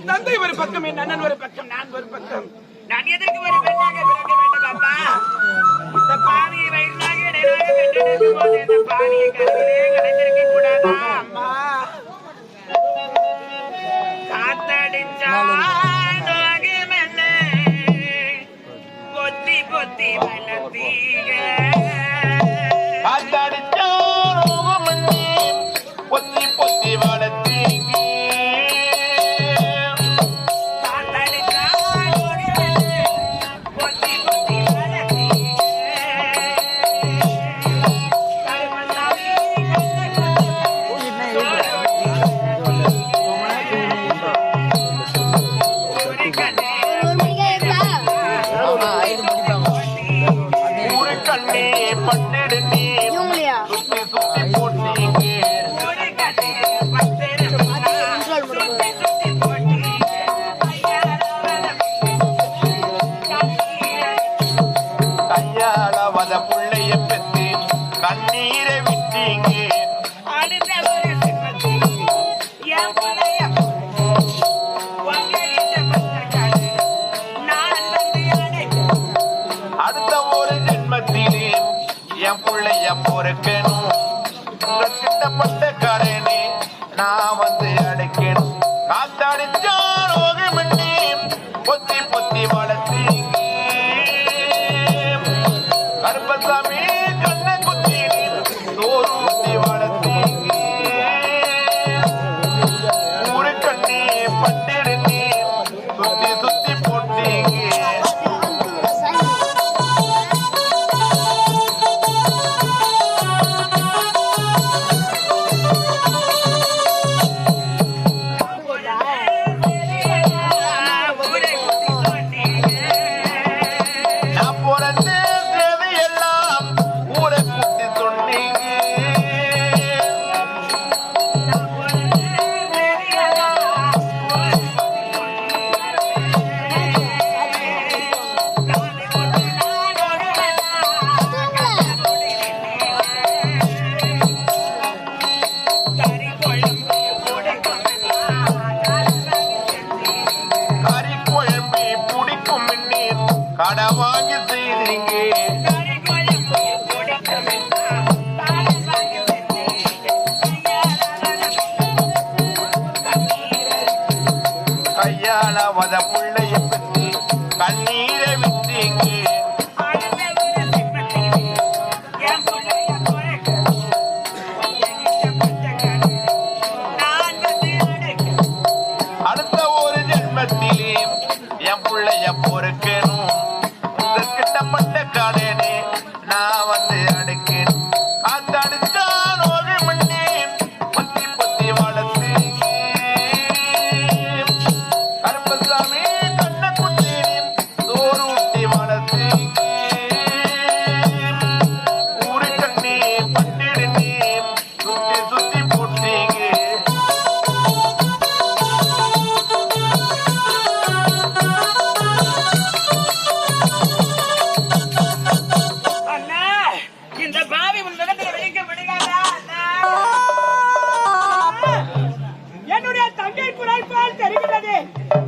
தந்தை ஒரு பக்கம், என் அண்ணன் ஒரு பக்கம், நான் ஒரு பக்கம். நான் எதற்கு ஒரு பெண்ணாக பிறக்க வேண்டும் அப்பா? இந்த பாவியை வயிறாக இடையாக பெற்றெடுக்கும் போது இந்த பாவியை கருவிலே கலைந்திருக்க கூடாதா அம்மா? காத்தடிச்சான் பொத்தி பொத்தி வளர்த்தீங்க, பொத்தி பொத்தி வளர்த்தீங்க. புள்ளைய பெற்று கண்ணீரை விட்டீங்க. அடுத்த ஒரு ஜென்மத்திலே என் பிள்ளைய பொறுக்கணும், கிட்டப்பட்ட கரணி நான் வந்து அடைக்கணும். காத்தாடிச்சான் ஓகமண்ணி பொத்தி பொத்தி வளர்த்தீங்க. கருப்பசாமி கண்ண குத்தி சோறு ஊத்தி வளர்த்தீங்க. ஊரு கண்ணி பட்டிருந்தி சுத்தி சுத்தி போட்டீங்க. வடை வாங்கி செய்தீங்க கையால வத புள்ளைய பற்றி கண்ணீரை விட்டீங்க அடுத்த ஒரு ஜென்மத்திலே என் பிள்ளைய பொறுக்கணும் இந்த கிட்டப்பட்ட காலேனே நான் வந்து அடுக்கேன் அந்த அடுத்தான் ஒரு மண்ணே பத்தி பத்தி வளர்த்து கருப்பசாமி கண்ண குட்டி சோறு ஊட்டி வளர்த்து ஊரு கண்ணி பட்டிடுனி சுத்தி சுத்தி போட்டீங்க இந்த பாவி உன் விதத்தில் விழிக்க விடுகாதா என்னுடைய தங்கை குரல் போல் தெரிகிறது.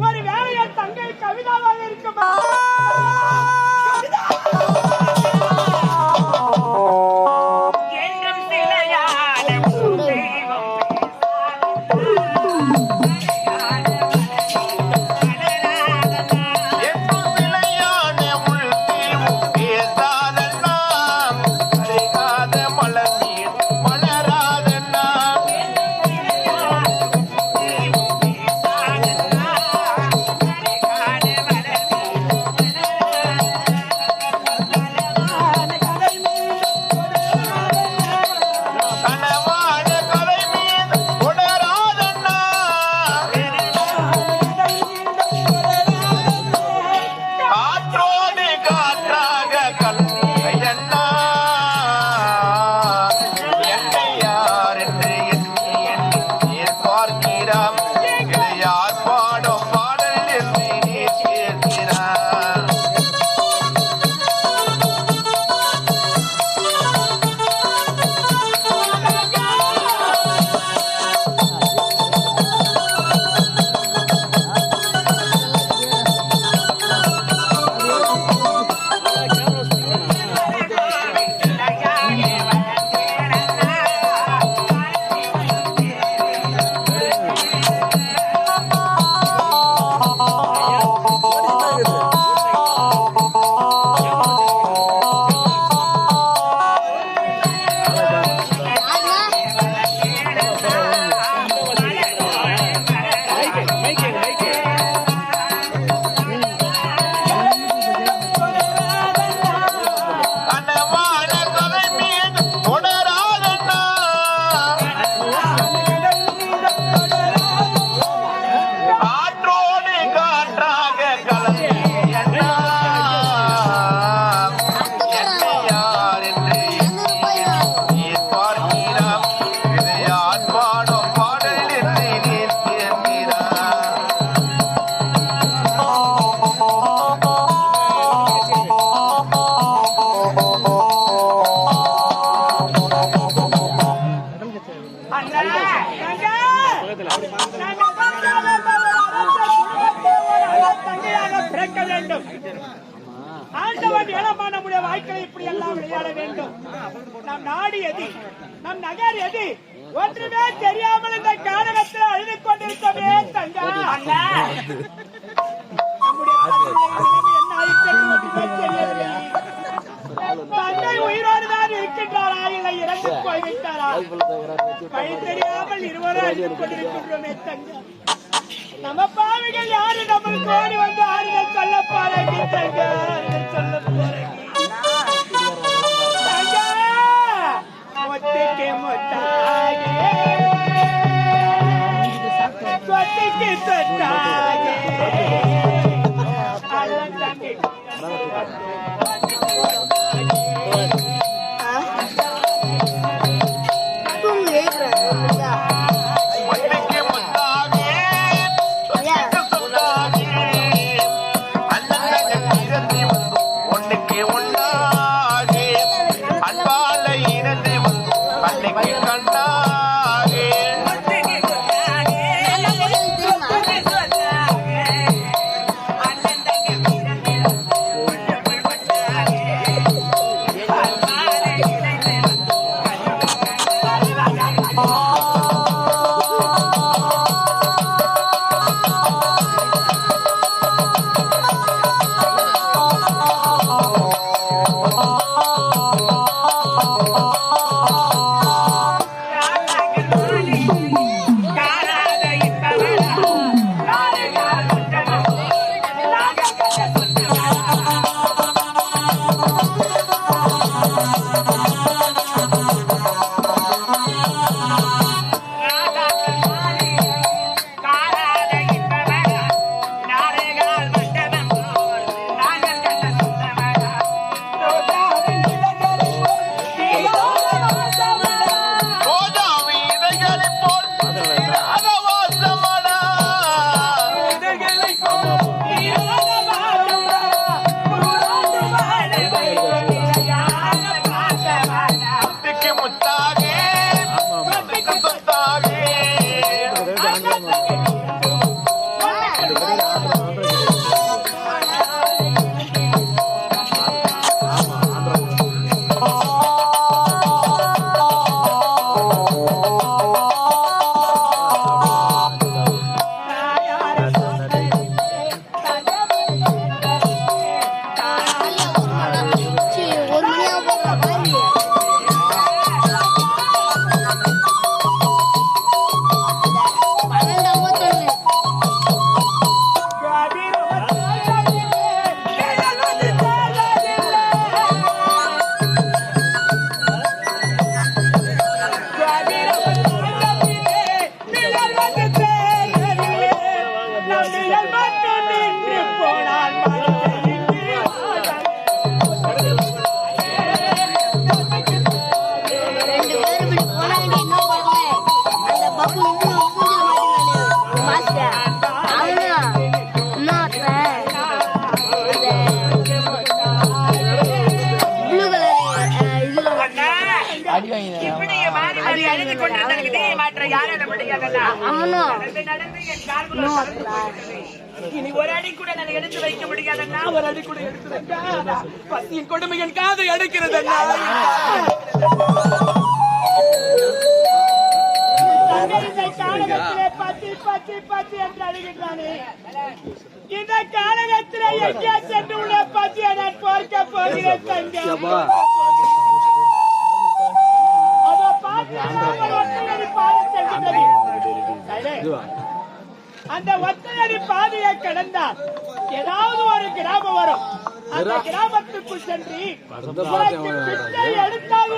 ஒரு வேளை என் தங்கை கவிதாவாக இருக்குமா? என்றும் சிலையான உன் தெய்வம் என்று சிலையான உள் தீவும் பேசாதண்ணா அறைகாத மலர் நீர் மலராதண்ணா கனவான கலை மீது உணராதண்ணா காற்றோடு காற்றாக கலந்தையண்ணா என்னை யார் என்று எண்ணி எண்ணி நீர் பார்க்கிறான் இதை யார் பாடும் பாடல் என்று நீர் கேட்கிறான் கனவான கலை மீது உணராதண்ணா காற்றோடு காற்றாக கலந்தையண்ணா என்னை யார் என்று எண்ணி எண்ணி நீர் பார்க்கிறான் இதை யார் பாடும் பாடல் என்று நீர் கேட்கிறான் அண்ணா தங்கையாக பிறக்க வேண்டும். ஆண்டவன் ஏழமான நம்முடைய வாழ்க்கையை இப்படி எல்லாம் விளையாட வேண்டும். நம் நாடு எது, நம் நகர் எது ஒன்றுமே தெரியாமல் இந்த காரணத்தில் அழுது கொண்டிருக்கவே தங்கா. நம்முடைய நிலைமை என்ன ஆயிற்று என்று ஒன்றுமே தெரியவில்லை. தங்கை உயிரோடுதான் இருக்கின்றாரா இல்லை இறந்து போய்விட்டாரா? வழி தெரியாமல் இருவரும் அழுது கொண்டிருக்கின்றோமே தங்கா. நம்ம பாவிகள் யாரு நம்மளுக்கு ஓடி வந்து ஆறுதல் சொல்ல போறாங்க தங்கா, ஆறுதல் சொல்ல போறாங்க தங்கா. ஒத்திக்கு முட்டாகே சொத்திக்கு தொட்டாகே அண்ணன் தங்கை ஒன்றுக்கு முத்தாகி சொத்துக்கு சொத்தாகி அண்ணன் தங்கை வந்து ஒன்றுக்கு இப்படியே மாறி மாறி அழுது கொண்டிருந்ததுக்கு நீ மாற்ற யாரால முடியாதண்ணா நடந்து நடந்து என் கால்குள்ள நடந்து போய்விட்டது. இனி ஒரு அடி கூட நான் எடுத்து வைக்க முடியாதண்ணா, ஒரு அடி கூட எடுத்து வைக்க பசியின் கொடுமை என் காதை அடைக்கிறதண்ணா. பத்தி பத்தி பத்தி என்று அழுகின்றானே, இந்த காலகத்திலே எங்கே சென்று உள்ள பத்தியை நான் பார்க்க போகிறேன் தங்கம். அதோ ஒத்தையடி பாதை செல்கின்றது. அந்த ஒத்தையடி பாதையை கடந்தால் ஏதாவது ஒரு கிராமம் வரும். அந்த கிராமத்துக்குள் சென்று எடுத்தால்